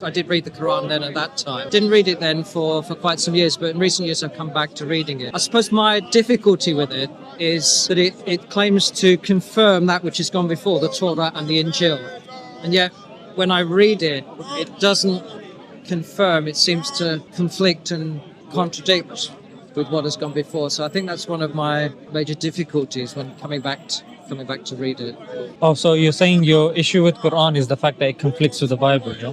I did read the Quran then at that time. Didn't read it then for quite some years, but in recent years I've come back to reading it. I suppose my difficulty with it is that it claims to confirm that which has gone before, the Torah and the Injil. And yet, when I read it, it doesn't confirm. It seems to conflict and contradict with what has gone before. So I think that's one of my major difficulties when coming back to read it. Oh, so you're saying your issue with Quran is the fact that it conflicts with the Bible, yeah?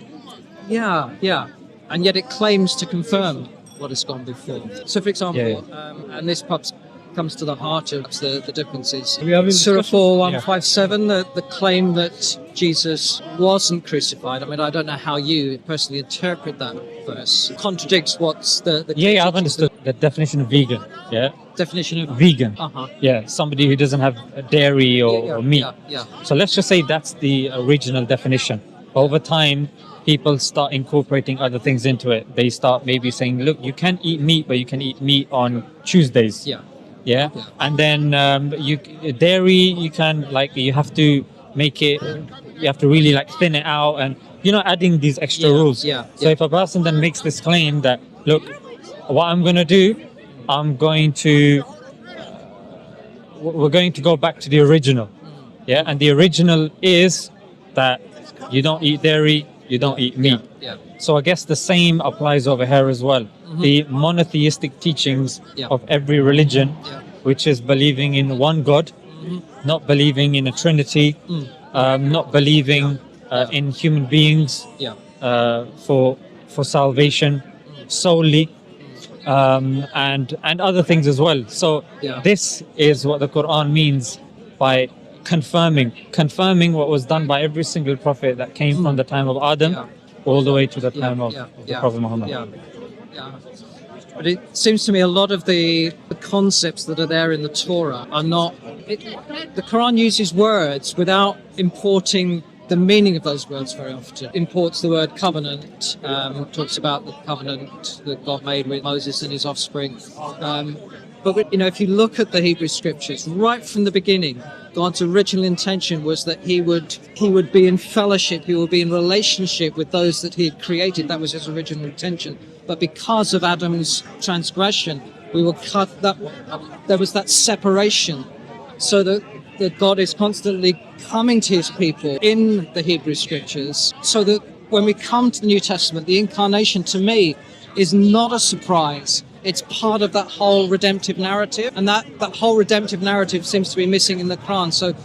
Yeah. And yet it claims to confirm what has gone before. So, for example, and this perhaps comes to the heart of the differences. Surah 4157, the claim that Jesus wasn't crucified. I mean, I don't know how you personally interpret that verse. It contradicts what's the Yeah, I've understood the definition of vegan. Yeah. definition of Vegan. Uh-huh. Yeah, somebody who doesn't have dairy or meat. Yeah. So let's just say that's the original definition. Over time, people start incorporating other things into it. They start maybe saying, look, you can eat meat, but you can eat meat on Tuesdays. Yeah. And then dairy, you can, like, you have to make it, you have to really like thin it out, and adding these extra rules. So if a person then makes this claim that, look, what I'm going to do, we're going to go back to the original. Yeah. And the original is that you don't eat dairy, you don't eat meat. So I guess the same applies over here as well. The monotheistic teachings of every religion, which is believing in one God, not believing in a trinity, not believing in human beings for salvation solely, and other things as well. So this is what the Quran means by confirming what was done by every single prophet that came from the time of Adam all the way to the time of the Prophet Muhammad. But it seems to me a lot of the concepts that are there in the Torah are not... the Quran uses words without importing the meaning of those words very often. Imports the word covenant, talks about the covenant that God made with Moses and his offspring. But if you look at the Hebrew scriptures, right from the beginning, God's original intention was that he would be in fellowship, he would be in relationship with those that he had created. That was his original intention. But because of Adam's transgression, we were cut. There was that separation, so that God is constantly coming to his people in the Hebrew scriptures, so that when we come to the New Testament, the incarnation to me is not a surprise. It's part of that whole redemptive narrative, and that whole redemptive narrative seems to be missing in the Quran. So